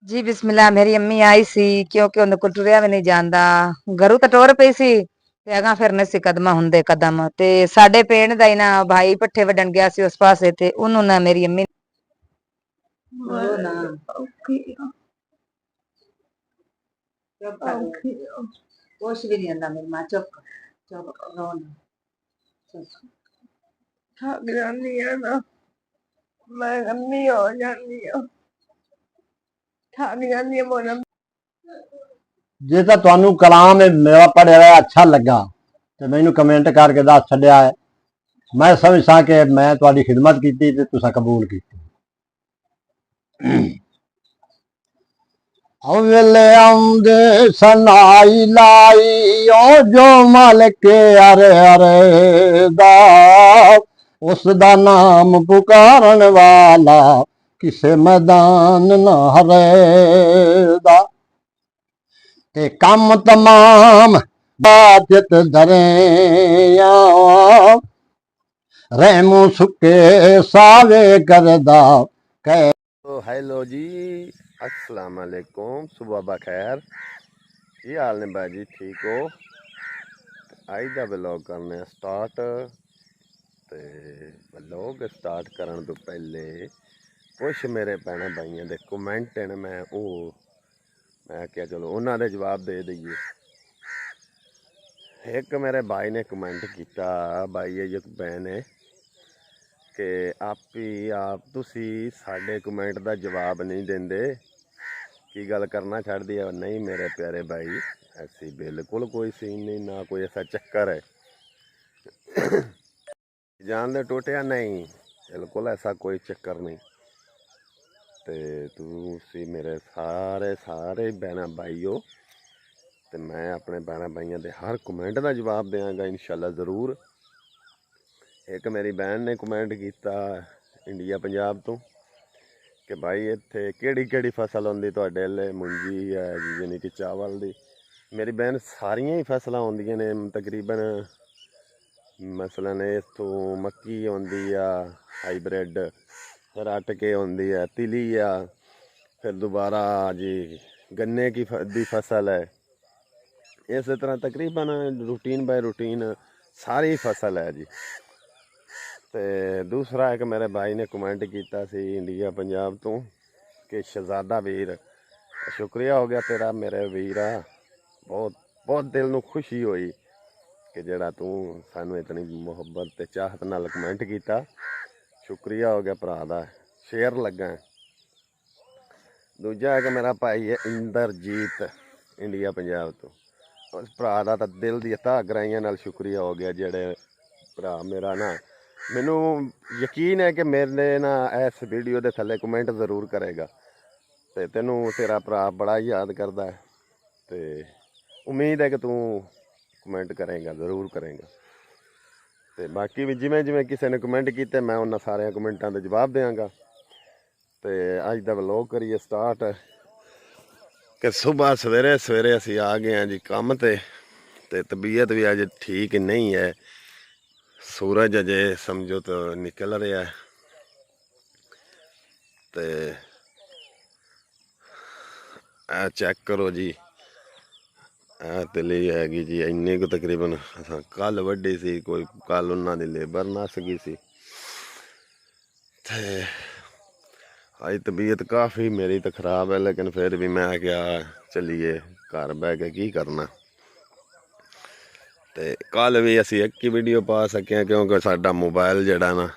जी बिस्मिल्लाह। मेरी अम्मी आई सी क्योंकि उन्हें को टुरिया भी नहीं जांदा। घरों तो टोर पई सी ते अगा फिर नहीं सी कदम हुंदे कदम ते साडे पेड़ दा ही ना भाई पट्ठे वडन गया सी उस पासे ते उन्हों ना मेरी अम्मी रो ना चुप कर कुछ भी नहीं आंदा मेरी मां चुप चुप रो ना चुप थक जानी है ना मैं अन्नी हो जानी हूँ थक जानी है बोला जे तो तुहानू कलाम मेरा पढ़िया होया अच्छा लगा तो मैनू कमेंट करके दस छड्या है। मैं समझसा कि मैं तुहाडी खिदमत की ते तुसां कबूल की। अवेले आउंदे सनाई लाई ओ जो मालिक अरे अरे दा उसदा नाम पुकारन वाला किसे मैदान ना हरेदा ते कम तमाम बाजत धरे रहमू सुके सावे करदा कह। तो हेलो जी, अस्सलाम वालेकुम, सुबह बखैर। की हाल ने भाई जी, ठीक हो? आज का व्लॉग करने स्टार्ट। तो व्लॉग स्टार्ट करने तो पहले कुछ मेरे भैन भाइयों के कमेंट ने मैं क्या चलो उन्होंने जवाब दे दईए। एक मेरे भाई ने कमेंट किया, भाई ये बहन है कि आप तुसी साडे कमेंट का जवाब नहीं देंदे की गल करना छड़ दी है। नहीं मेरे प्यारे भाई, ऐसी बिल्कुल कोई सीन नहीं, ना कोई ऐसा चक्कर है। जान दे टोटिया नहीं, बिल्कुल ऐसा कोई चक्कर नहीं। तो तुसी मेरे सारे सारे भैन भाई हो, तो मैं अपने भैन भाइयों के हर कमेंट का जवाब देंगा इंशाल्लाह ज़रूर। एक मेरी बहन ने कमेंट किया इंडिया पंजाब तो कि भाई इत्थे केड़ी फसल होंदी तुहाडे अल्ले, मुंजी है यानी कि चावल दी। मेरी बहन सारियां ही फसलां होंदियां ने तकरीबन। मसलन इत्थों मक्की होंदी आ हाईब्रिड, फिर अटके होंदी है, तिली आ, फिर दोबारा जी गन्ने की फसल है। इस तरह तकरीबन रूटीन बाय रूटीन सारी फसल है जी। तो दूसरा एक मेरे भाई ने कमेंट किया इंडिया पंजाब तो कि शहजादा वीर, शुक्रिया हो गया तेरा मेरे वीरा। बहुत बहुत दिल नूं खुशी हुई कि जड़ा तू सानू इतनी मुहब्बत ते चाहत नाल कमेंट किया। शुक्रिया हो गया भरा दा, शेयर लगा। दूजा है कि मेरा भाई है इंद्रजीत इंडिया पंजाब तो, उस भरा दा तां दिल दी तह गराइयां नाल शुक्रिया हो गया। जेड़े भरा मेरा ना, मैनू यकीन है कि मेरे ना इस वीडियो के थले कमेंट जरूर करेगा। तो तेनू तेरा भरा बड़ा याद करता है, तो उम्मीद है कि तू कमेंट करेगा, जरूर करेगा। तो बाकी भी जिमें जिमें किसी ने कमेंट किए मैं उन्होंने सारे कमेंटा के जवाब देंगा। तो अज का व्लॉग करिए स्टार्ट कि सुबह सवेरे सवेरे असी आ गए हैं जी काम ते तबीयत भी अज ठीक नहीं है। सूरज अजे समझो तो निकल रहा है। तो चेक करो जी, तिली हैगी जी इन्नी को तकरीबन असा कल वड्डी सी, कोई कल उन्होंने लेबर नस गई सी। अज तबीयत काफ़ी मेरी तो खराब है, लेकिन फिर भी मैं क्या चलीए घर बह के की करना। तो कल भी असी एक ही वीडियो पा सके क्योंकि साडा मोबाइल जड़ा ना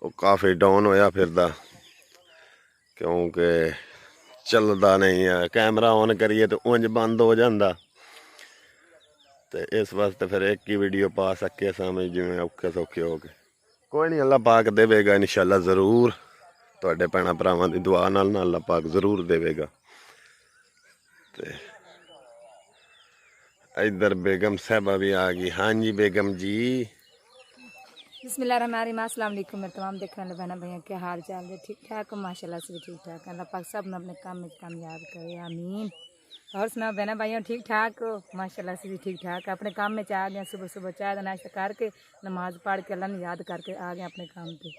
वो काफ़ी डाउन होया फिरदा, क्योंकि चलदा नहीं है। कैमरा ऑन करिए तो उंज बंद हो जाता। तो इस वास्ते फिर एक ही वीडियो पा सके सामने जिमें औखे सौखे हो गए। कोई नहीं, अल्लाह पाक देवेगा इंशाल्लाह ज़रूर। तुहाडे भैणां भरावां दी दुआ नाल अल्लाह पाक जरूर देवेगा। तो इधर बेगम साहबा भी आ गई। हाँ जी बेगम जी। बिस्मिल्लाहिर्रहमानिर्रहीम। अस्सलाम वालेकुम मेरे तमाम देखने वाले बहन भैया, क्या हाल चाल है? ठीक ठाक हो? माशाल्लाह से भी ठीक ठाक। अल्लाह पाक सब ने अपने काम में कामयाब करे, आमीन। और सुनाओ बहना भाइयों, ठीक ठाक हो? माशाल्लाह से भी ठीक ठाक। अपने काम में आ गए, सुबह सुबह चाय का नाश्ता करके नमाज पढ़ के अल्लाह ने याद करके आ गए अपने काम पे।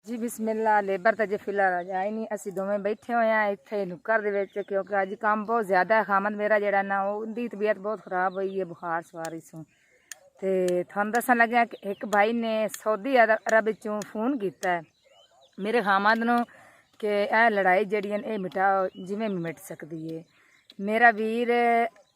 ਜੀ ਬਿਸਮਿਲ੍ਲਾ। ਲੇਬਰ ਤਾਂ ਜੇ ਫਿਲਹਾਲ ਅਜੇ ਆਈ ਨਹੀਂ, ਅਸੀਂ ਦੋਵੇਂ ਬੈਠੇ ਹੋਏ ਆ ਇੱਥੇ ਨੁੱਕਰ ਦੇ ਵਿੱਚ, ਕਿਉਂਕਿ ਅੱਜ ਕੰਮ ਬਹੁਤ ਜ਼ਿਆਦਾ ਹੈ। ਖਾਮਦ ਮੇਰਾ ਜਿਹੜਾ ਨਾ ਉਹਦੀ ਤਬੀਅਤ ਬਹੁਤ ਖਰਾਬ ਹੋਈ ਹੈ ਬੁਖਾਰ ਸਵਾਰੀ ਤੋਂ। ਤੇ ਤੁਹਾਨੂੰ ਦੱਸਣ ਲੱਗਿਆ ਕਿ ਇੱਕ ਭਾਈ ਨੇ ਸਾਊਦੀ ਅਰਬ ਵਿੱਚੋਂ ਫੋਨ ਕੀਤਾ ਹੈ ਮੇਰੇ ਖਾਮਦ ਨੂੰ ਕਿ ਇਹ ਲੜਾਈ ਜਿਹੜੀ ਹੈ ਇਹ ਮਿਟਾਓ, ਜਿਵੇਂ ਵੀ ਮਿਟ ਸਕਦੀ ਹੈ। ਮੇਰਾ ਵੀਰ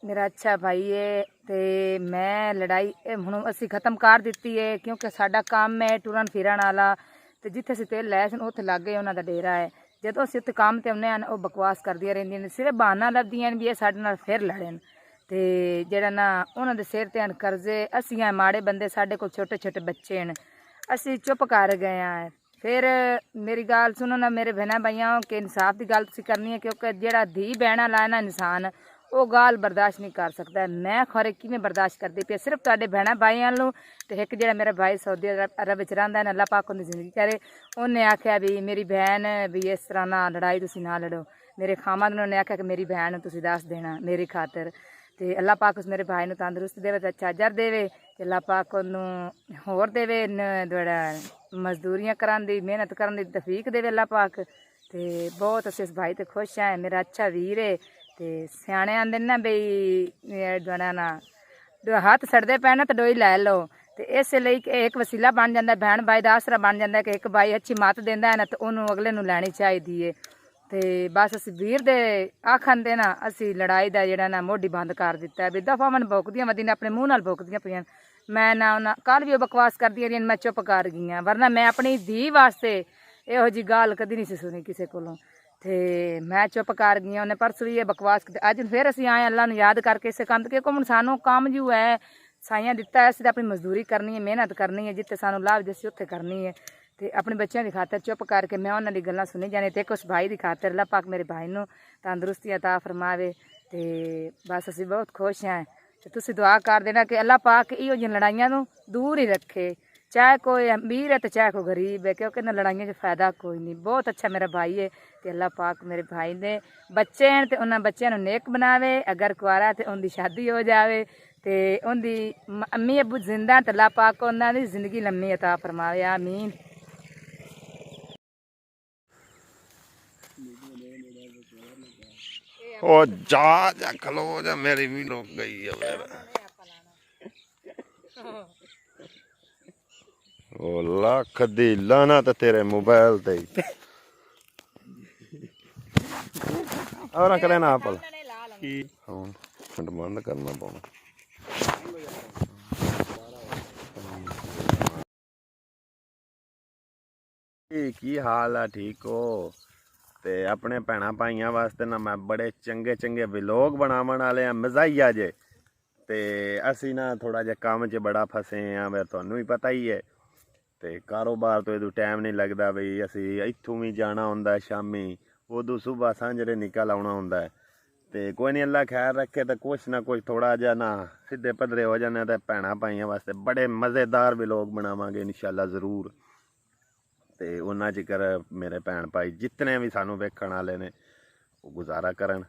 ਮੇਰਾ ਅੱਛਾ ਭਾਈ ਹੈ ਤੇ ਮੈਂ ਲੜਾਈ ਹੁਣ ਅਸੀਂ ਖਤਮ ਕਰ ਦਿੱਤੀ ਹੈ, ਕਿਉਂਕਿ ਸਾਡਾ ਕੰਮ ਹੈ ਟੁਰਨ ਫਿਰਨ ਵਾਲਾ। ਤੇ ਜਿੱਥੇ ਅਸੀਂ ਤੇਲ ਲੈ ਸਨ ਉੱਥੇ ਲਾਗੇ ਉਹਨਾਂ ਦਾ ਡੇਰਾ ਹੈ। ਜਦੋਂ ਅਸੀਂ ਉੱਥੇ ਕੰਮ ਤੇ ਆਉਂਦੇ ਹਾਂ ਉਹ ਬਕਵਾਸ ਕਰਦੀਆਂ ਰਹਿੰਦੀਆਂ ਨੇ, ਸਿਰਫ ਬਹਾਨਾ ਲੱਭਦੀਆਂ ਨੇ ਵੀ ਇਹ ਸਾਡੇ ਨਾਲ ਫਿਰ ਲੜਨ। ਤੇ ਜਿਹੜਾ ਨਾ ਉਹਨਾਂ ਦੇ ਸਿਰ ਤੇ ਹਨ ਕਰਜ਼ੇ, ਅਸੀਂ ਆ ਮਾੜੇ ਬੰਦੇ, ਸਾਡੇ ਕੋਲ ਛੋਟੇ ਛੋਟੇ ਬੱਚੇ ਨੇ, ਅਸੀਂ ਚੁੱਪ ਕਰ ਗਏ ਹਾਂ। ਫਿਰ ਮੇਰੀ ਗੱਲ ਸੁਣੋ ਨਾ ਮੇਰੇ ਭੈਣਾਂ ਭਾਈਆਂ, ਕਿ ਇਨਸਾਫ ਦੀ ਗੱਲ ਤੁਸੀਂ ਕਰਨੀ ਹੈ, ਕਿਉਂਕਿ ਜਿਹੜਾ ਧੀ ਭੈਣਾਂ ਲਾਇਆ ਨਾ ਇਨਸਾਨ ਉਹ ਗੱਲ ਬਰਦਾਸ਼ਤ ਨਹੀਂ ਕਰ ਸਕਦਾ। ਮੈਂ ਖਰੇ ਕਿਵੇਂ ਬਰਦਾਸ਼ਤ ਕਰਦੀ ਪਈ ਸਿਰਫ ਤੁਹਾਡੇ ਭੈਣਾਂ ਭਾਈਆਂ ਨੂੰ। ਤੇ ਇੱਕ ਜਿਹੜਾ ਮੇਰਾ ਭਾਈ ਸਾਊਦੀ ਅਰਬ ਵਿੱਚ ਰਹਿੰਦਾ ਨਾ, ਅੱਲਾਹ ਪਾਕ ਉਹਦੀ ਜ਼ਿੰਦਗੀ ਕਰੇ, ਉਹਨੇ ਆਖਿਆ ਵੀ ਮੇਰੀ ਭੈਣ ਵੀ ਇਸ ਤਰ੍ਹਾਂ ਨਾ ਲੜਾਈ ਤੁਸੀਂ ਨਾ ਲੜੋ। ਮੇਰੇ ਖਾਮਦ ਨੇ ਉਹਨੇ ਆਖਿਆ ਕਿ ਮੇਰੀ ਭੈਣ ਨੂੰ ਤੁਸੀਂ ਦੱਸ ਦੇਣਾ ਮੇਰੀ ਖਾਤਰ। ਤੇ ਅੱਲਾਹ ਪਾਕ ਉਸ ਮੇਰੇ ਭਾਈ ਨੂੰ ਤੰਦਰੁਸਤ ਦੇਵੇ ਤੇ ਅੱਛਾ ਅਜਰ ਦੇਵੇ, ਤੇ ਅੱਲਾਹ ਪਾਕ ਉਹਨੂੰ ਹੋਰ ਦੇਵੇ ਜਿਹੜਾ ਮਜ਼ਦੂਰੀਆਂ ਕਰਨ ਦੀ, ਮਿਹਨਤ ਕਰਨ ਦੀ ਤੌਫੀਕ ਦੇਵੇ ਅੱਲਾਹ ਪਾਕ। ਤੇ ਬਹੁਤ ਅਸੀਂ ਇਸ ਭਾਈ ਤੇ ਖੁਸ਼ ਹਾਂ, ਮੇਰਾ ਅੱਛਾ ਵੀਰ ਹੈ। ਤੇ ਸਿਆਣੇ ਆਂਦੇ ਨਾ ਬਈ ਜਿਹੜਾ ਨਾ ਹੱਥ ਸੜਦੇ ਪੈ ਨਾ ਤਾਂ ਡੋਈ ਲੈ ਲਓ। ਤੇ ਇਸ ਲਈ ਕਿ ਇੱਕ ਵਸੀਲਾ ਬਣ ਜਾਂਦਾ, ਭੈਣ ਭਾਈ ਦਾ ਆਸਰਾ ਬਣ ਜਾਂਦਾ ਕਿ ਇੱਕ ਭਾਈ ਅੱਛੀ ਮੱਤ ਦਿੰਦਾ ਹੈ ਨਾ ਤਾਂ ਉਹਨੂੰ ਅਗਲੇ ਨੂੰ ਲੈਣੀ ਚਾਹੀਦੀ ਹੈ। ਤੇ ਬਸ ਅਸੀਂ ਵੀਰ ਦੇ ਆਖਣ ਦੇ ਨਾ ਅਸੀਂ ਲੜਾਈ ਦਾ ਜਿਹੜਾ ਨਾ ਮੋਢੀ ਬੰਦ ਕਰ ਦਿੱਤਾ ਵੀ ਦਫਾ ਮਨ ਭੁੱਕਦੀਆਂ ਮਦੀ ਨੇ ਆਪਣੇ ਮੂੰਹ ਨਾਲ ਭੁੱਕਦੀਆਂ ਪਈਆਂ। ਮੈਂ ਨਾ ਉਹਨਾਂ ਕੱਲ੍ਹ ਵੀ ਉਹ ਬਕਵਾਸ ਕਰਦੀਆਂ ਰਹੀਆਂ, ਮੈਂ ਚੁੱਪ ਕਰ ਗਈ ਹਾਂ, ਵਰਨਾ ਮੈਂ ਆਪਣੀ ਧੀ ਵਾਸਤੇ ਇਹੋ ਜਿਹੀ ਗੱਲ ਕਦੀ ਨਹੀਂ ਸੀ ਸੁਣੀ ਕਿਸੇ ਕੋਲੋਂ। ਤੇ ਮੈਂ ਚੁੱਪ ਕਰ ਗਈ ਹਾਂ। ਉਹਨੇ ਪਰਸੋਂ ਵੀ ਇਹ ਬਕਵਾਸ ਕੀਤੀ, ਅੱਜ ਫਿਰ ਅਸੀਂ ਆਏ ਅੱਲਾ ਨੂੰ ਯਾਦ ਕਰਕੇ ਇਸੇ ਕੰਮ ਤੇ, ਕਿਉਂਕਿ ਸਾਨੂੰ ਕੰਮ ਜੋ ਹੈ ਸਾਈਆਂ ਦਿੱਤਾ, ਅਸੀਂ ਤਾਂ ਆਪਣੀ ਮਜ਼ਦੂਰੀ ਕਰਨੀ ਹੈ, ਮਿਹਨਤ ਕਰਨੀ ਹੈ, ਜਿੱਥੇ ਸਾਨੂੰ ਲਾਭ ਦੇ ਸੀ ਉੱਥੇ ਕਰਨੀ ਹੈ। ਤੇ ਆਪਣੇ ਬੱਚਿਆਂ ਦੀ ਖਾਤਰ ਚੁੱਪ ਕਰਕੇ ਮੈਂ ਉਹਨਾਂ ਦੀ ਗੱਲਾਂ ਸੁਣੀ ਜਾਣੀ, ਤੇ ਇੱਕ ਉਸ ਭਾਈ ਦੀ ਖਾਤਰ ਅੱਲਾਹ ਪਾਕ ਮੇਰੇ ਭਾਈ ਨੂੰ ਤੰਦਰੁਸਤੀ ਅਤਾ ਫਰਮਾਵੇ। ਤੇ ਬਸ ਅਸੀਂ ਬਹੁਤ ਖੁਸ਼ ਹਾਂ। ਤੇ ਤੁਸੀਂ ਦੁਆ ਕਰ ਦੇਣਾ ਕਿ ਅੱਲਾਹ ਪਾਕ ਇਹੋ ਜਿਹੀਆਂ ਲੜਾਈਆਂ ਨੂੰ ਦੂਰ ਹੀ ਰੱਖੇ, ਚਾਹੇ ਕੋਈ ਅਮੀਰ ਹੈ ਤੇ ਚਾਹੇ ਕੋਈ ਗਰੀਬ ਹੈ, ਕਿਉਂਕਿ ਇਹਨਾਂ ਲੜਾਈਆਂ 'ਚ ਫਾਇਦਾ ਕੋਈ ਨਹੀਂ। ਬਹੁਤ ਅੱਛਾ ਮੇਰਾ ਭਾਈ ਹੈ ਤੇ ਅੱਲਾਹ ਪਾਕ ਮੇਰੇ ਭਾਈ ਦੇ ਬੱਚੇ ਹਨ ਤੇ ਉਹਨਾਂ ਬੱਚਿਆਂ ਨੂੰ ਨੇਕ ਬਣਾਵੇ। ਅਗਰ ਕੁਆਰਾ ਤੇ ਉਹਦੀ ਸ਼ਾਦੀ ਹੋ ਜਾਵੇ ਤੇ ਉਹਦੀ ਅੰਮੀ ਅੱਬੂ ਜ਼ਿੰਦਾ ਤੇ ਅੱਲਾਹ ਪਾਕ ਉਹਨਾਂ ਦੀ ਜ਼ਿੰਦਗੀ ਲੰਮੀ ਅਤਾ ਫਰਮਾਵੇ, ਆਮੀਨ। ਉਹ ਜਾ ਖਲੋ ਜਾ, ਮੇਰੀ ਵੀ ਰੁਕ ਗਈ ਹੈ ਮੇਰਾ। ਉਹ ਲੱਖ ਦੀ ਲਾਨਤ ਤੇਰੇ ਮੋਬਾਈਲ ਤੇ ਔਰ ਕਰੇ ਨਾ ਆਪਲ ਕੀ ਹੁਣ ਮਿੰਟ ਬੰਦ ਕਰਨਾ ਪਾਉਣਾ। ਕੀ ਹਾਲ ਆ, ਠੀਕ ਹੋ? ਤੇ ਆਪਣੇ ਭੈਣਾਂ ਭਾਈਆਂ ਵਾਸਤੇ ਨਾ ਮੈਂ ਬੜੇ ਚੰਗੇ ਚੰਗੇ ਵਲੋਗ ਬਣਾਉਣ ਵਾਲੇ ਆ, ਮਜ਼ਾਈਆ ਜੇ। ਤੇ ਅਸੀਂ ਨਾ ਥੋੜਾ ਜਿਹਾ ਕੰਮ 'ਚ ਬੜਾ ਫਸੇ ਆ, ਮੈਂ ਤੁਹਾਨੂੰ ਵੀ ਪਤਾ ਹੀ ਹੈ। ਤੇ ਕਾਰੋਬਾਰ ਤੋਂ ਇਹਦੋਂ ਟਾਈਮ ਨਹੀਂ ਲੱਗਦਾ ਬਈ, ਅਸੀਂ ਇੱਥੋਂ ਵੀ ਜਾਣਾ ਹੁੰਦਾ ਸ਼ਾਮੀ, ਉਦੋਂ ਸੁਬਾਹ ਸਾਂਝਰੇ ਨਿਕਲ ਆਉਣਾ ਹੁੰਦਾ। ਤੇ ਕੋਈ ਨਹੀਂ, ਅੱਲਾ ਖੈਰ ਰੱਖੇ ਤਾਂ ਕੁਛ ਨਾ ਕੁਛ ਥੋੜਾ ਜਿਹਾ ਨਾ ਸਿੱਧੇ ਪੱਧਰੇ ਹੋ ਜਾਂਦੇ ਤੇ ਭੈਣਾਂ ਭਾਈਆਂ ਵਾਸਤੇ ਬੜੇ ਮਜ਼ੇਦਾਰ ਵਲੋਗ ਬਣਾਵਾਂਗੇ ਇਨਸ਼ਾਅੱਲਾ ਜ਼ਰੂਰ। ਤੇ ਉਹਨਾਂ ਜ਼ਿਕਰ ਮੇਰੇ ਭੈਣ ਭਾਈ ਜਿਤਨੇ ਵੀ ਸਾਨੂੰ ਵੇਖਣ ਵਾਲੇ ਨੇ ਉਹ ਗੁਜ਼ਾਰਾ ਕਰਨ,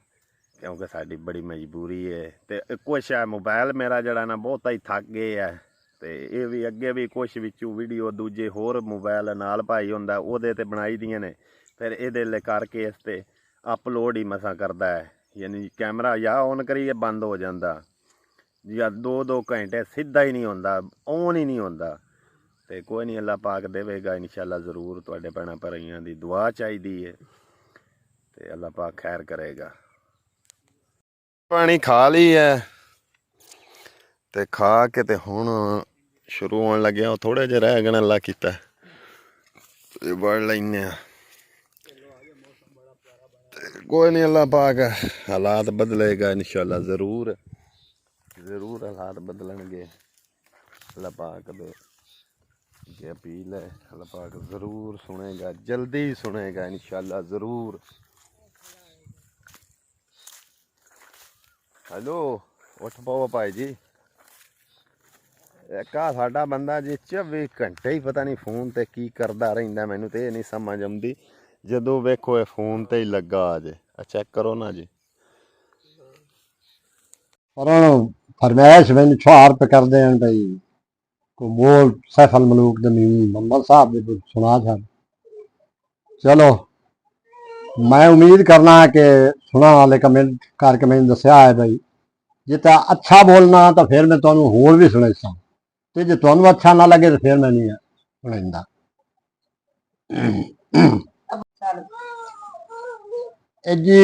ਕਿਉਂਕਿ ਸਾਡੀ ਬੜੀ ਮਜਬੂਰੀ ਹੈ। ਤੇ ਕੁਛ ਹੈ ਮੋਬਾਈਲ ਮੇਰਾ ਜਿਹੜਾ ਨਾ ਬਹੁਤਾ ਹੀ ਥੱਕ ਗਏ ਹੈ। ਤੇ ਇਹ ਵੀ ਅੱਗੇ ਵੀ ਕੁਛ ਵਿੱਚੋਂ ਵੀਡੀਓ ਦੂਜੇ ਹੋਰ ਮੋਬਾਈਲ ਨਾਲ ਭਾਈ ਹੁੰਦਾ ਉਹਦੇ ਤੇ ਬਣਾਈ ਦੀਆਂ ਨੇ, ਫਿਰ ਇਹਦੇ ਲਈ ਕਰਕੇ ਇਸ ਤੇ ਅਪਲੋਡ ਹੀ ਮਸਾਂ ਕਰਦਾ ਹੈ। ਯਾਨੀ ਕੈਮਰਾ ਜਾਂ ਔਨ ਕਰੀਏ ਬੰਦ ਹੋ ਜਾਂਦਾ, ਜਾਂ 2-2 ਘੰਟੇ ਸਿੱਧਾ ਹੀ ਨਹੀਂ ਹੁੰਦਾ, ਔਨ ਹੀ ਨਹੀਂ ਹੁੰਦਾ। ਤੇ ਕੋਈ ਨਹੀਂ, ਅੱਲਾ ਪਾਕ ਦੇਵੇਗਾ ਇਨਸ਼ਾਅੱਲਾ ਜ਼ਰੂਰ। ਤੁਹਾਡੇ ਭੈਣਾਂ ਭਾਈਆਂ ਦੀ ਦੁਆ ਚਾਹੀਦੀ ਹੈ ਤੇ ਅੱਲਾ ਪਾਕ ਖੈਰ ਕਰੇਗਾ। ਪਾਣੀ ਖਾ ਲਈ ਹੈ ਤੇ ਖਾ ਕੇ ਤੇ ਹੁਣ ਸ਼ੁਰੂ ਹੋਣ ਲੱਗਿਆ, ਉਹ ਥੋੜੇ ਜਿਹੇ ਰਹਿ ਗਏ ਅੱਲਾ ਕੀਤਾ ਤੇ ਵੜ ਲੈਨੇ ਆ। ਕੋਈ ਨਹੀਂ, ਅੱਲਾ ਪਾਕ ਹਾਲਾਤ ਬਦਲੇਗਾ ਇਨਸ਼ਾਅੱਲਾ ਜ਼ਰੂਰ ਜ਼ਰੂਰ ਹਾਲਾਤ ਬਦਲਣਗੇ। ਅੱਲਾ ਪਾਕ ਦੇ ये अपील है, अल्लाह पाक ज़रूर सुनेगा, जल्दी ही सुनेगा इंशाल्लाह ज़रूर। हेलो उठ पाओ भाई जी। एक साडा बंदा जी 24 घंटे ही पता नहीं फोन ते की करदा रहिंदा, मैनू ते नहीं समझ आउंदी। जदों वेखो ये फोन ते ही लगा जे, चेक करो ना जी। पर फरमाइश मैंने 6 रुपये कर दें भाई, को बोल सैफ अल मलूक दे मोहम्मद साहब दे सुना छड़ चलो मैं उम्मीद करना है कि सुना वाले कमेंट करके मैंने दसिया है भाई जे तो अच्छा बोलना तो फिर मैं तुहानू होर भी सुनाईसा ते जे तुहानू अच्छा ना लगे तो फिर मैं नहीं सुनाईंदा। ਇਹ ਜੀ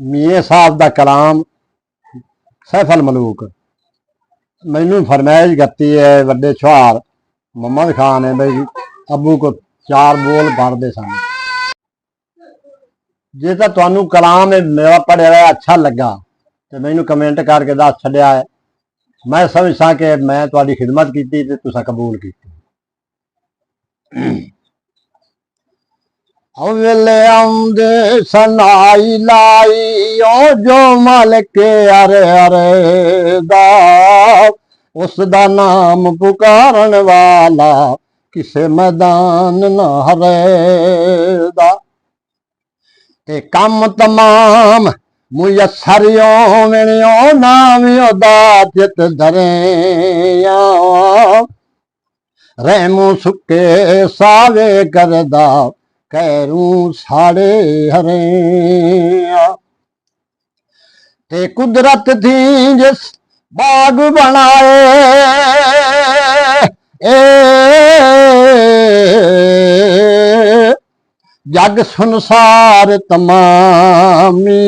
ਮੀਆਂ ਸਾਹਿਬ ਦਾ ਕਲਾਮ ਸੈਫਲ ਮਲੂਕ ਮੈਨੂੰ फरमाइश करती है ਵੱਡੇ ਛੁਹਾਰ मोहम्मद खान है भाई अबू को 4 बोल पढ़ते सन जे तो तुहानू कलाम मेरा पढ़िया होया अच्छा लगा तो मैनू कमेंट करके दस छड्या है मैं समझसा कि मैं तुहाडी खिदमत की ते तुसां कबूल की। अवले आउंदे सनाई लाई ओ जो मालिक अरे अरे दा उसदा नाम पुकारन वाला किसे मैदान ना हरेदा ते कम तमाम मुयसरियो मिलियो नाम ओदा चित धरिया रहमू सुके सावे करदा कैरू साड़े हरे ते कुदरत थी जिस बाग बनाए ए जग सुनसार तमामी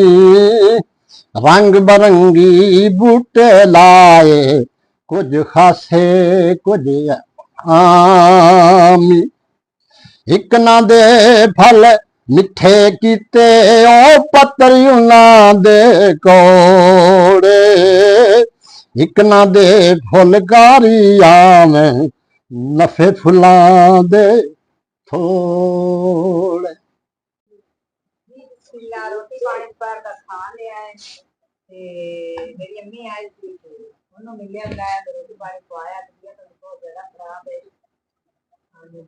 रंग बरंगी बूटे लाए कुछ खासे कुछ आमी एक ना दे फल मिठे कीते ओ पत्तरी ना दे कोड़े एक ना दे फुलकारी आवे नफे फुला दे थोड़े। रोटी पानी पर का खा लिया है ते मेरी अम्मी आई थी उन्होंने मिलिया बुलाया तो रोटी पानी खवाया तबीयत बहुत ज्यादा खराब है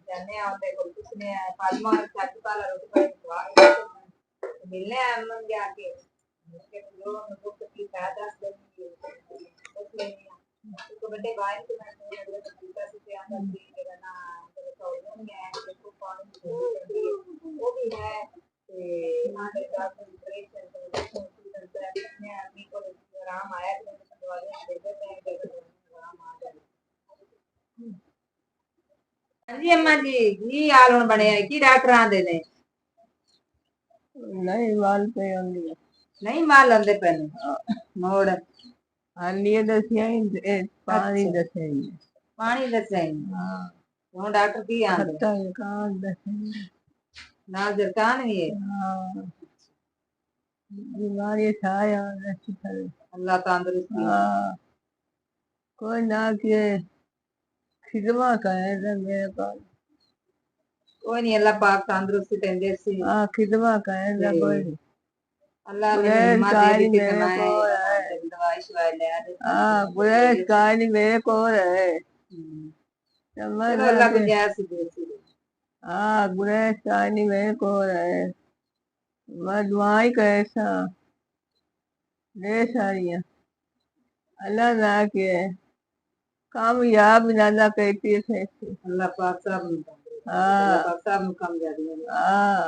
जाने आते को कुछ नहीं है फातिमा चाची वाला रोटी पानी खवा मिलने अम्मा के आके उसके जो बुक की फायदा से बस लेनी तो बड़े भाई से मैं अगले तरीका से आंदा थी कि ना तो नहीं है देखो पानी वो भी है आगे जाकर डिप्रेशन तो आदमी को आराम आया कि दवाइयां दे देते हैं आराम आ जाए। हाँ जी अम्मा जी की हाल हुण बने की डॉक्टर आंदे ने नहीं माल पे आंदी नहीं माल आंदे पे मोड़ आंदी दसिया ही पानी दसे पानी दसे हाँ हुण डॉक्टर की आंदे खट्टा कान दसे नाल जरकान भी है हाँ बीमारी छाया दसी करे अल्लाह तंदुरुस्ती हाँ कोई ना के खिदमा करे तो मेरे पास कोई नहीं अल्लाह पाक तंदुरुस्ती देंदे सी हाँ खिदमा करे तो कोई नहीं अल्लाह ने गुरेज हिम्मत दे कायनी दी कि मेरे मैं को है दवाई शवाई ले आ हाँ गुरेज कायनी मेरे को है समझ चलो ना अल्लाह के गुंजाइश दे सी हाँ गुरेज कायनी मेरे को है मैं दुआई कैसा दे सारियां अल्लाह ना के कामयाब नाना कहती है अल्लाह पाक सब हाँ अल्लाह पाक सब कामयाबी हाँ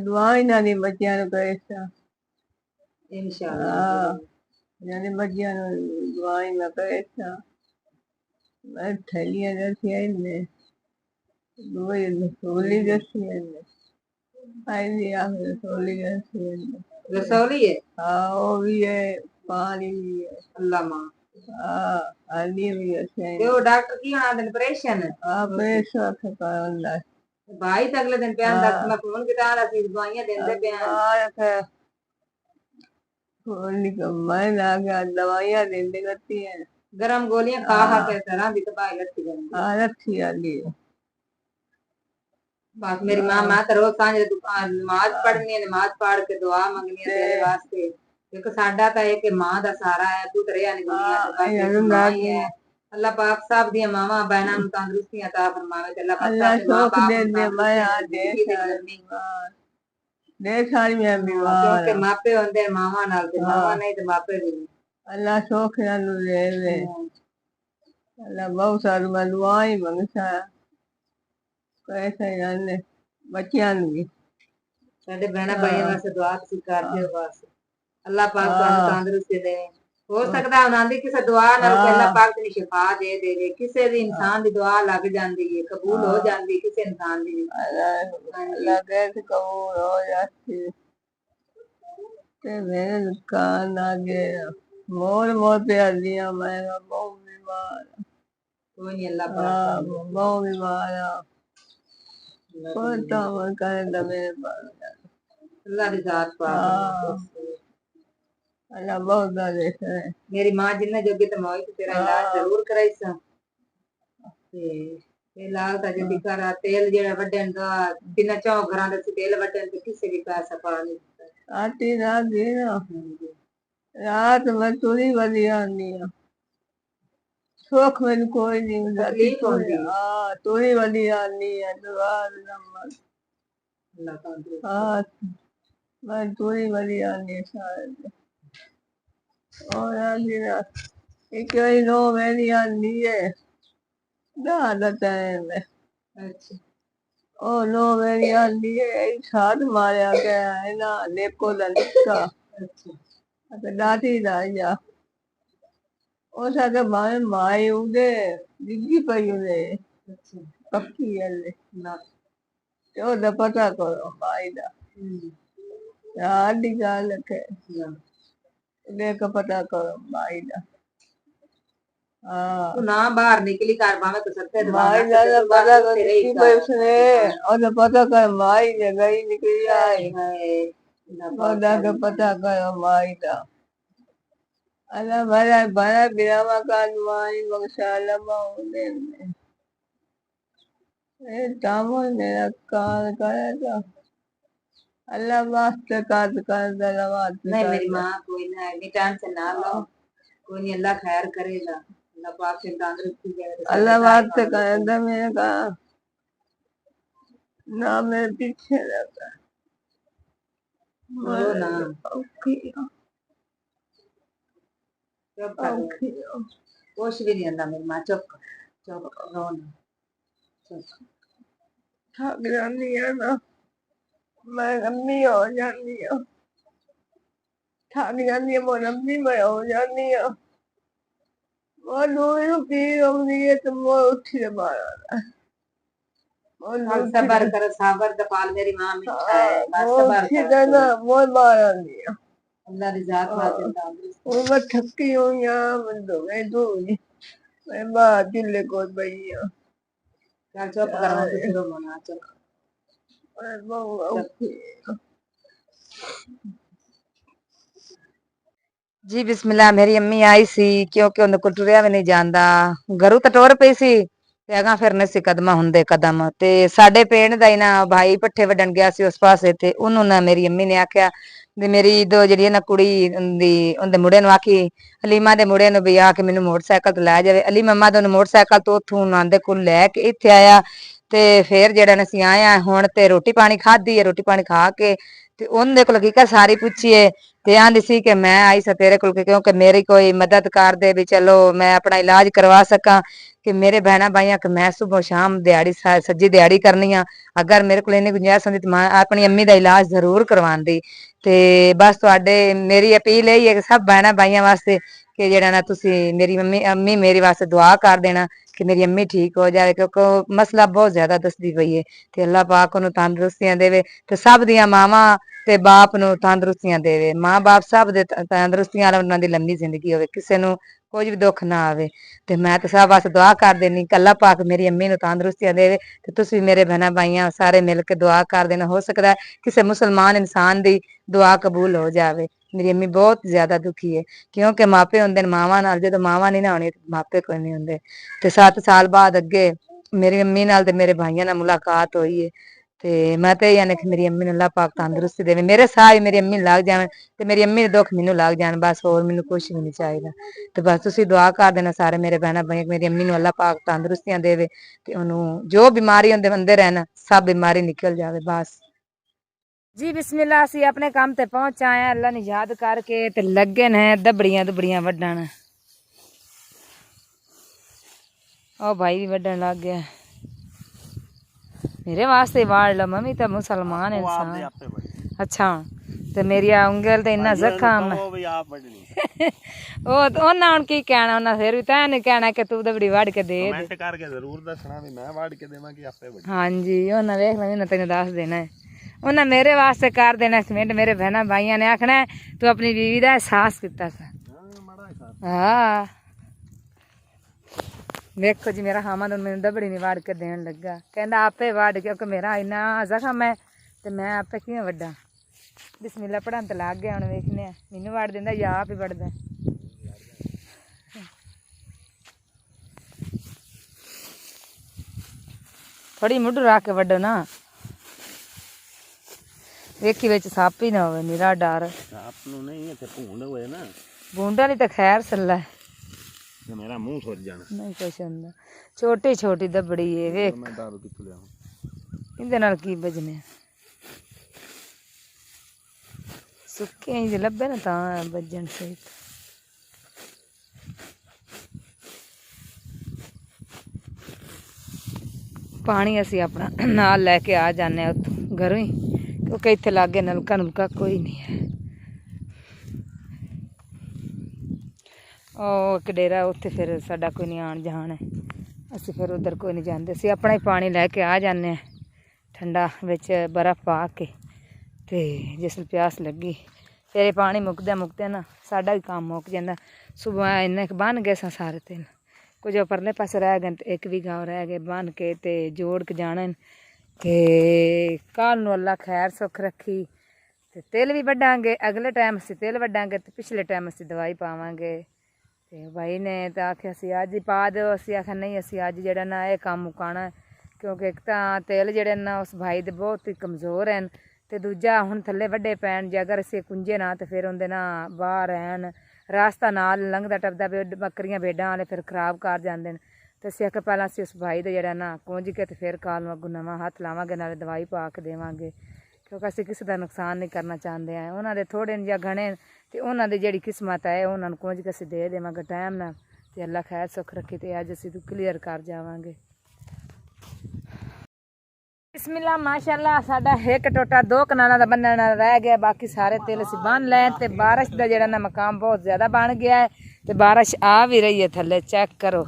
दुआई नानी बच्चियां नु कैसा इंशाअल्लाह हाँ नानी बच्चियां नु दुआई में कैसा मैं थैलियां दसियां ने दो रसोली दसियां ने आई आखिर रसोली दसियां ने रसौली है हाँ वो भी है पानी भी है अल्लाह मां हाँ आनी भी है ते वो डॉक्टर की होना दिन परेशान हाँ पैसा थका अल्लाह भाई तो अगले दिन प्यान डॉक्टर ने फोन किया था सी दवाइयां देंदे प्यान मैं ना गया दवाइयां देंदे करती है गरम गोलियां खा खा के तरह दी तबाही लगती जाती हाँ रखी आली बस मेरी मां मैं तो रोज सांझे दुकान नमाज पढ़नी है नमाज पढ़ के दुआ मंगनी है तेरे वास्ते एक साडा तो एक मां दा सहारा है तू तेरे आनी दुनिया ते बाकी मां ही है अल्लाह पाक सब दी मामा बहना नु तंदुरुस्ती अता फरमावे ते अल्लाह पाक अल्लाह शौक दे दे मैं आ दे सारी मैं बीमार क्योंकि मापे होंदे मामा नाल ते मामा नहीं ते मापे भी नहीं अल्लाह शौक नाल दे दे अल्लाह बहुत सारी मैं दुआई मंगसा कैसे जाने ਬੱਚਿਆਂ ਨੂੰ ਵੀ ਸਾਡੇ ਭੈਣਾਂ ਭਾਈਆਂ ਵਾਸਤੇ ਦੁਆ ਤੁਸੀਂ ਕਰਦੇ ਹੋ ਬਸ ਅੱਲਾਹ ਪਾਕ ਤੁਹਾਨੂੰ ਤੰਦਰੁਸਤੀ ਦੇ ਹੋ ਸਕਦਾ ਉਹਨਾਂ ਦੀ ਕਿਸੇ ਦੁਆ ਨਾਲ ਕੋਈ ਅੱਲਾਹ ਪਾਕ ਤੈਨੂੰ ਸ਼ਿਫਾ ਦੇ ਦੇਵੇ ਕਿਸੇ ਦੀ ਇਨਸਾਨ ਦੀ ਦੁਆ ਲੱਗ ਜਾਂਦੀ ਹੈ ਕਬੂਲ ਹੋ ਜਾਂਦੀ ਕਿਸੇ ਇਨਸਾਨ ਦੀ ਵੀ। ਲੱਗੇ ਤੇ ਕਬੂਲ ਹੋ ਜਾਂਦੀ ਤੇ ਮੇਰੇ ਦੁਕਾਨ ਆ ਗਏ ਮੋਰ ਪਿਆਲੀਆਂ ਮੈਂ ਬਹੁਤ ਬਿਮਾਰ ਕੋਈ ਨਹੀਂ ਅੱਲਾਹ ਪਾਕ ਬਹੁਤ ਬਿਮਾਰ ਆ ਕੋਈ ਤਾਂ ਕਰੇ ਮੇਰੇ ਬਾਰੇ ਅੱਲਾਹ ਦੀ ਜ਼ਾਤ ਪਾਕ ਅੱਲਾਹ ਬਹੁਤ ਦਾ ਦੇਖ ਮੇਰੀ ਮਾਂ ਜਿੰਨੇ ਜੋਗੀ ਤੇ ਮੈਂ ਉਹੀ ਤੇਰਾ ਇਲਾਜ ਜ਼ਰੂਰ ਕਰਾਈ ਸਾਂ ਤੇ ਇਹ ਲਾਲ ਤਾਂ ਜਦੀ ਕਰਾ ਤੇਲ ਜਿਹੜਾ ਵੱਡਣ ਦਾ ਤਿੰਨ ਚੌ ਘਰਾਂ ਦੇ ਤੇਲ ਵੱਡਣ ਤੇ ਕਿਸੇ ਵੀ ਪੈਸਾ ਪਾ ਨਹੀਂ ਆਟੀ ਰਾਤ ਦੀ ਨਾ ਰਾਤ ਮੈਂ ਤੁਰੀ ਵਧੀਆ ਆਉਂਦੀ ਆ ਸੁੱਖ ਮੈਨੂੰ ਕੋਈ ਨਹੀਂ ਹੁੰਦਾ ਤਕਲੀਫ ਹੁੰਦੀ ਤੁਰੀ ਵਧੀਆ ਆਉਂਦੀ ਆ ਦੁਆ ਨੰਬਰ ਅੱਲਾਹ ਤੰਦਰੁਸਤ ਹਾਂ ਮੈਂ ਤੁਰੀ ਵਧੀਆ ਆਉਂਦੀ ਸਾਰੇ और एक नो मेरी आंधी है ना टाइम है अच्छा ओ नो मेरी आंधी है एक साथ मारा गया है ना लेको दा निक्का अच्छा दाती दा जा ओ साके माए माई उदे डिग्गी पई उदे अच्छा पक्की है ना तो दा पता करो माई दा आडी गाल के देख पता करो माई दा तू ना बाहर निकली कर भावे तो सकते माई दा पता कर की पे उसने और पता कर माई ने गई निकली आई पता के पता करो माई दा अल्लाह भला भला बिरामा का माई मगशाला माउने ए तामो मेरा काल करे तो अल्लाह वास्ते काद कर दरवाज नहीं मेरी माँ कोई ना है टेंशन ना लो कोई नहीं अल्लाह खैर करेगा अल्लाह पाक से तंदुरुस्ती दे अल्लाह वास्ते कर दे मेरे का ना मेरे पीछे रहता रो ना चुप कर कुछ भी नहीं अंदा मेरी माँ चुप चुप रो ना चुप थक जानी है ना मैं अम्मी हो जानी हूँ थक जानी है वो अम्मी मैं हो जानी हूँ वो दूर की होगी है तो वो उठी मारा सबर करो सबर द पाल मेरी माँ मिठा है बस सबर करो वो मारा नहीं अल्लाह दी जात वास्ते तंदुरुस्त वो मैं थकी हूँ यहाँ मैं दो मैं बाहर चिल्ले को बई हूँ चल चुप करो तो शुरू होना चुप जी बिस्मिल्लाह मेरी अम्मी आई सी क्योंकि उन्हें को टुरिया भी नहीं जाता घरों तो टुर पई सी ਤੇ ਅਗਾ ਫਿਰਨੇ ਸੀ ਕਦਮਾਂ ਹੁੰਦੇ ਕਦਮ ਤੇ ਸਾਡੇ ਪਿੰਡ ਦਾ ਹੀ ਨਾ ਭਾਈ ਪੱਠੇ ਵੱਢਣ ਗਿਆ ਸੀ ਉਸ ਪਾਸੇ ਤੇ ਉਹਨੂੰ ਨਾ ਮੇਰੀ ਅੰਮੀ ਨੇ ਆਖਿਆ ਵੀ ਮੇਰੀ ਦੋ ਜਿਹੜੀ ਨਾ ਕੁੜੀ ਦੀ ਉਹਦੇ ਮੁੰਡੇ ਨੂੰ ਆਖੀ ਅਲੀਮਾ ਦੇ ਮੁੰਡੇ ਨੂੰ ਵੀ ਆ ਕੇ ਮੈਨੂੰ ਮੋਟਰਸਾਈਕਲ ਤੇ ਲੈ ਜਾਵੇ ਅਲੀ ਮੰਮਾ ਦਾ ਮੋਟਰਸਾਈਕਲ ਤੋਂ ਉੱਥੋਂ ਨਾਂਦੇ ਕੋਲ ਲੈ ਕੇ ਇੱਥੇ ਆਇਆ ਤੇ ਫੇਰ ਜਿਹੜਾ ਨੇ ਅਸੀਂ ਆਇਆ ਹੁਣ ਤੇ ਰੋਟੀ ਪਾਣੀ ਖਾਧੀ ਹੈ ਰੋਟੀ ਪਾਣੀ ਖਾ ਕੇ ਤੇ ਉਹਦੇ ਕੋਲ ਕੀ ਸਾਰੀ ਪੁੱਛੀਏ ਤੇ ਆਂਦੀ ਸੀ ਕਿ ਮੈਂ ਆਈ ਸਾਂ ਤੇਰੇ ਕੋਲ ਕਿਉਂਕਿ ਮੇਰੀ ਕੋਈ ਮਦਦ ਕਰ ਦੇ ਵੀ ਚਲੋ ਮੈਂ ਆਪਣਾ ਇਲਾਜ ਕਰਵਾ ਸਕਾਂ कि मेरे बहना भाइयों कि मैं सुबह शाम दिहाड़ी सज्जी दिहाड़ी करनी आ अगर मेरे को इन्नी गुंजाइश होंदी तो मैं अपनी अम्मी का इलाज जरूर करवांदी ते बस तुहाडे मेरी अपील यही है कि सब बहना भाइयों वास्ते कि जेड़ा ना तुसी मेरी अम्मी मेरे वास्ते दुआ कर देना कि मेरी अम्मी ठीक हो जाए क्योंकि मसला बहुत ज्यादा दसदी पई है ते अल्लाह पाक उन्हें तंदुरुस्तियां देवे ते सब दियां मावां ते बाप नूं तंदुरुस्तियां देवे मां बाप सब दे तंदुरुस्तियां नाल उन्हां दी लंबी जिंदगी होवे किसे नूं कुछ भी दुख ना आवे ते मैं तो सब वास्ते दुआ कर देनी अल्लाह पाक मेरी अम्मी नूं तंदुरुस्तियां देवे ते तुसीं मेरे बहना भाइयां सारे मिल के दुआ कर देना हो सकदा है किसी मुसलमान इंसान दी दुआ कबूल हो जावे मेरी अम्मी बहुत ज्यादा दुखी है क्योंकि मापे हुंदे ने मावां नाल जदों मावां नहीं ना होनी मापे कोई नहीं हुंदे ते 7 साल बाद अगे मेरी अम्मी नाल ते मेरे भाइयां नाल मुलाकात होई है ते मैं ते यानी कि मेरी अम्मी नूं अल्लाह पाक तंदुरुस्ती देवे मेरे साह भी मेरी अम्मी लग जावन ते मेरी अम्मी दे दुख मैनूं लग जाण बस होर मैनूं कुछ भी नहीं चाहिदा ते बस तुसीं दुआ कर देना सारे मेरे बहना भाई मेरी अम्मी नूं अल्लाह पाक तंदुरुस्तियां देवे ते ओनू जो बीमारी हुंदे अंदर रहना सब बीमारी निकल जावे बस जी बिस्मिल्लाह असी अपने काम ते पहुंच आए अल्लाह ने याद करके ते लगे ने दबड़ियां दुबड़ियां वड्डण ओ भाई भी वड्डण लग गया मेरे वास्ते वाड़ लो, मम्मी तो मुसलमान ਉਹ इंसान। ਆਪਦੇ ਆਪੇ ਵੱਢਣੀ अच्छा ਤੇ ਮੇਰੀ ਉਂਗਲ ਤੇ ਇੰਨਾ ਜ਼ਖਮ ਉਹ ਵੀ ਆਪ ਵੱਢਣੀ ਉਹਨਾਂ ਹੁਣ ਕੀ ਕਹਿਣਾ, ਉਹਨਾਂ ਫਿਰ ਵੀ ਤਾਂ ਨਹੀਂ ਕਹਿਣਾ ਕਿ ਤੂੰ ਦਬੜੀ ਵੜ ਕੇ ਦੇ। ਕਮੈਂਟ ਕਰਕੇ ਜ਼ਰੂਰ ਦੱਸਣਾ ਵੀ ਮੈਂ ਵੱਢ ਕੇ ਦੇਵਾਂ ਕਿ ਆਪੇ ਵੱਢਣੀ। ਹਾਂਜੀ ਉਹਨਾਂ ਵੇਖ ਲੈ, ਉਹਨਾਂ ਤੈਨੂੰ ਦੱਸ ਦੇਣਾ ਹੈ। ਉਹਨਾਂ ਮੇਰੇ ਵਾਸਤੇ ਕਰ ਦੇਣਾ ਕਮੈਂਟ। ਮੇਰੇ ਭੈਣਾਂ ਭਾਈਆਂ ਨੇ ਆਖਣਾ ਤੂੰ ਆਪਣੀ ਬੀਵੀ ਦਾ ਅਹਿਸਾਸ ਕੀਤਾ ਸੀ। ਹਾਂ ਵੇਖੋ ਜੀ ਮੇਰਾ ਹਾਮਦ ਮੈਨੂੰ ਦਬੜੀ ਨਹੀਂ ਵੜ ਕੇ ਦੇਣ ਲੱਗਾ, ਕਹਿੰਦਾ ਆਪੇ ਵੱਢ, ਕਿਉਂਕਿ ਮੇਰਾ ਇੰਨਾ ਜ਼ਖਮ ਹੈ ਤੇ ਮੈਂ ਆਪੇ ਕਿਵੇਂ ਵੱਢਾਂ। ਬਿਸਮਿल्ला ਪੜ੍ਹਨ ਤੇ ਲੱਗ ਗਿਆ, ਹੁਣ ਵੇਖਨੇ ਆ ਮੈਨੂੰ ਵੜ ਦਿੰਦਾ ਜਾਂ ਆਪ ਹੀ ਵੱਢਦਾ। ਥੋੜੀ ਮੁੱਢ ਰੱਖ ਕੇ ਵੱਢੋ ਨਾ, ਵੇਖੀ ਵਿੱਚ ਸੱਪ ਹੀ ਨਾ ਹੋਵੇ, ਮੇਰਾ ਡਰ। ਆਪ ਨੂੰ ਨਹੀਂ ਇੱਥੇ ਭੂੰਡ ਹੋਏ ਨਾ, ਬੂੰਡਾ ਨਹੀਂ ਤਾਂ ਖੈਰ ਸੱਲਾ ਤੇ ਮੇਰਾ ਮੂੰਹ ਸੁੱਜ ਜਾਣਾ। ਨਹੀਂ ਕੁਛ ਹੁੰਦਾ, ਛੋਟੀ ਛੋਟੀ ਦਬੜੀ ਏ ਵੇਖ, ਮੈਂ ਦਾਰੂ ਕਿੱਥੋਂ ਲਿਆਵਾਂ? ਇਹਦੇ ਨਾਲ ਕੀ ਬਜਨੇ, ਸੁੱਕੇ ਇੰਜ ਲੱਭੇ ਨਾ ਤਾਂ ਵੱਜਣ ਸਹੀ। ਪਾਣੀ ਅਸੀਂ ਆਪਣਾ ਨਾਲ ਲੈ ਕੇ ਆ ਜਾਂਦੇ ਹਾਂ ਉੱਥੋਂ ਘਰੋਂ ਹੀ, ਕਿਉਂਕਿ ਇੱਥੇ ਲਾਗੇ ਨਲਕਾ ਨੁਲਕਾ ਕੋਈ ਨਹੀਂ ਹੈ। ਉਹ ਇੱਕ ਡੇਰਾ ਉੱਥੇ ਫਿਰ ਸਾਡਾ ਕੋਈ ਨਹੀਂ ਆਉਣ ਜਾਣ ਹੈ, ਅਸੀਂ ਫਿਰ ਉੱਧਰ ਕੋਈ ਨਹੀਂ ਜਾਂਦੇ, ਅਸੀਂ ਆਪਣਾ ਹੀ ਪਾਣੀ ਲੈ ਕੇ ਆ ਜਾਂਦੇ ਹਾਂ ਠੰਡਾ ਵਿੱਚ ਬਰਫ਼ ਪਾ ਕੇ। ਤੇ ਜਿਸ ਨੂੰ ਪਿਆਸ ਲੱਗੀ ਫਿਰ ਇਹ ਪਾਣੀ ਮੁੱਕਦਿਆਂ ਨਾ ਸਾਡਾ ਵੀ ਕੰਮ ਮੁੱਕ ਜਾਂਦਾ। ਸੁਬਹ ਇੰਨੇ ਕੁ ਬਣ ਗਏ ਸਾਂ ਸਾਰੇ ਤਿੰਨ, ਕੁਝ ਪਰਲੇ ਪਾਸੇ ਰਹਿ ਗਏ ਤੇ ਇੱਕ ਵੀ ਗਾँव ਰਹਿ ਗਏ ਬਣ ਕੇ ਤੇ ਜੋੜ ਕੇ ਜਾਣਾ। ਤੇ ਕੱਲ੍ਹ ਨੂੰ ਅੱਲਾ ਖੈਰ ਸੁੱਖ ਰੱਖੀ ਤੇ ਤਿਲ ਵੀ ਵੱਢਾਂਗੇ, ਅਗਲੇ ਟਾਈਮ ਅਸੀਂ ਤਿਲ ਵੱਢਾਂਗੇ ਤੇ ਪਿਛਲੇ ਟਾਈਮ ਅਸੀਂ ਦਵਾਈ ਪਾਵਾਂਗੇ। ਤੇ ਭਾਈ ਨੇ ਤਾਂ ਆਖਿਆ ਸੀ ਅੱਜ ਹੀ ਪਾ ਦਿਓ, ਅਸੀਂ ਆਖਿਆ ਨਹੀਂ ਅਸੀਂ ਅੱਜ ਜਿਹੜਾ ਨਾ ਇਹ ਕੰਮ ਮੁਕਾਉਣਾ, ਕਿਉਂਕਿ ਇੱਕ ਤਾਂ ਤਿਲ ਜਿਹੜੇ ਨਾ ਉਸ ਭਾਈ ਦੇ ਬਹੁਤ ਹੀ ਕਮਜ਼ੋਰ ਹਨ ਤੇ ਦੂਜਾ ਹੁਣ ਥੱਲੇ ਵੱਡੇ ਪੈਣ, ਜੇ ਅਗਰ ਅਸੀਂ ਕੁੰਜੇ ਨਾ ਤੇ ਫਿਰ ਉਹਦੇ ਨਾ ਬਾਹਰ ਰਹਿਣ, ਰਾਸਤਾ ਨਾਲ ਲੰਘਦਾ ਟੱਪਦਾ ਬੱਕਰੀਆਂ ਭੇਡਾਂ ਵਾਲੇ ਫਿਰ ਖਰਾਬ ਕਰ ਜਾਂਦੇ ਨੇ। ਤੇ ਅਸੀਂ ਆਖਿਆ ਪਹਿਲਾਂ ਅਸੀਂ ਉਸ ਭਾਈ ਦਾ ਜਿਹੜਾ ਨਾ ਕੁੰਜ ਕੇ ਤੇ ਫਿਰ ਕਾਲ ਨੂੰ ਅੱਗੋਂ ਨਵਾਂ ਹੱਥ ਲਾਵਾਂਗੇ, ਨਾਲੇ ਦਵਾਈ ਪਾ ਕੇ ਦੇਵਾਂਗੇ, ਕਿਉਂਕਿ ਅਸੀਂ ਕਿਸੇ ਦਾ ਨੁਕਸਾਨ ਨਹੀਂ ਕਰਨਾ ਚਾਹੁੰਦੇ ਹਾਂ। ਉਹਨਾਂ ਦੇ ਥੋੜ੍ਹੇ ਜਾਂ ਘਣੇ ਤੇ ਉਹਨਾਂ ਦੀ ਜਿਹੜੀ ਕਿਸਮਤ ਹੈ ਉਹਨਾਂ ਨੂੰ ਕੁੰਜ ਕੇ ਅਸੀਂ ਦੇ ਦੇਵਾਂਗੇ ਟਾਈਮ ਨਾਲ, ਤੇ ਅੱਲਾ ਖੈਰ ਸੁੱਖ ਰੱਖੇ ਤੇ ਅੱਜ ਅਸੀਂ ਕਲੀਅਰ ਕਰ ਜਾਵਾਂਗੇ। ਬਿਸਮਿल्ला माशाअल्लाह ਸਾਡਾ ਇੱਕ ਟੋਟਾ 2 ਕਨਾਲਾਂ ਦਾ ਬੰਨਣ ਨਾਲ ਰਹਿ ਗਿਆ, ਬਾਕੀ ਸਾਰੇ ਤਿਲ ਅਸੀਂ ਬੰਨ ਲਏ। ਤੇ ਬਾਰਿਸ਼ ਦਾ ਜਿਹੜਾ ਨਾ ਮਕਾਮ ਬਹੁਤ ਜ਼ਿਆਦਾ ਬਣ ਗਿਆ ਹੈ ਤੇ ਬਾਰਿਸ਼ ਆ ਵੀ ਰਹੀ ਹੈ ਥੱਲੇ, ਚੈੱਕ ਕਰੋ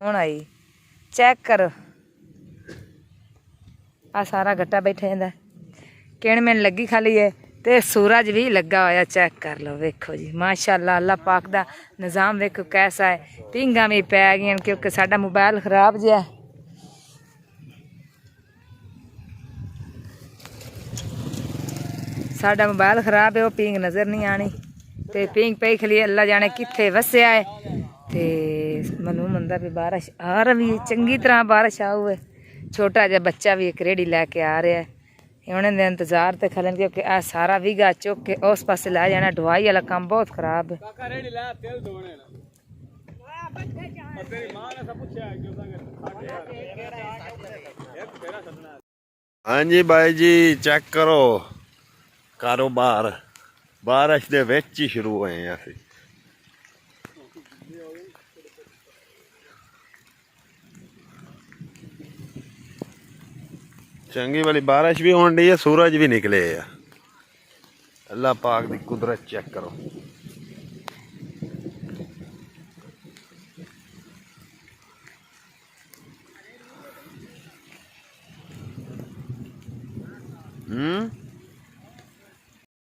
ਹੁਣ ਆਈ, ਚੈੱਕ ਕਰੋ ਆ ਸਾਰਾ ਗੱਟਾ ਬੈਠਾ ਜਾਂਦਾ, ਕਿਣ ਮੈਨੂੰ ਲੱਗੀ ਖਾਲੀ ਹੈ ਤੇ ਸੂਰਜ ਵੀ ਲੱਗਾ ਹੋਇਆ, ਚੈੱਕ ਕਰ ਲਓ। ਵੇਖੋ ਜੀ ਮਾਸ਼ਾਅੱਲਾ ਅੱਲਾ ਪਾਕ ਦਾ ਨਿਜ਼ਾਮ ਵੇਖੋ ਕੈਸਾ ਹੈ। ਪੀਂਘਾਂ ਵੀ ਪੈ ਗਈਆਂ ਕਿਉਂਕਿ ਸਾਡਾ ਮੋਬਾਈਲ ਖਰਾਬ ਜਿਹਾ, ਸਾਡਾ ਮੋਬਾਈਲ ਖਰਾਬ ਹੈ, ਉਹ ਪੀਂਘ ਨਜ਼ਰ ਨਹੀਂ ਆਣੀ ਤੇ ਪੀਂਘ ਪਈ ਖਲੀ ਅੱਲਾ ਜਾਣੇ ਕਿੱਥੇ ਵਸਿਆ ਹੈ। ਤੇ ਮਾਲੂਮ ਹੁੰਦਾ ਵੀ ਬਾਰਿਸ਼ ਆ ਰਹੀ, ਚੰਗੀ ਤਰ੍ਹਾਂ ਬਾਰਿਸ਼ ਆਊ। ਛੋਟਾ ਜਿਹਾ ਬੱਚਾ ਵੀ ਇੱਕ ਰੇੜੀ ਲੈ ਕੇ ਆ ਰਿਹਾ, ਉਹਨਾਂ ਦੇ ਇੰਤਜ਼ਾਰ ਤੇ ਖਲਣ, ਕਿਉਂਕਿ ਆ ਸਾਰਾ ਵੀਗਾ ਚੁੱਕ ਕੇ ਉਸ ਪਾਸੇ ਲੈ ਜਾਣਾ। ਢਵਾਈ ਵਾਲਾ ਕੰਮ ਬਹੁਤ ਖਰਾਬ ਹੈ। ਹਾਂਜੀ ਬਾਈ ਜੀ ਚੈੱਕ ਕਰੋ ਕਾਰੋਬਾਰ, ਬਾਰਿਸ਼ ਦੇ ਵਿੱਚ ਹੀ ਸ਼ੁਰੂ ਹੋਏ ਆ ਅਸੀਂ। ਚੰਗੀ ਵਾਲੀ ਬਾਰਿਸ਼ ਵੀ ਹੋਣ ਡਈ ਹੈ, ਸੂਰਜ ਵੀ ਨਿਕਲੇ ਆ। ਅੱਲਾਹ ਪਾਕ ਦੀ ਕੁਦਰਤ ਚੈੱਕ ਕਰੋ।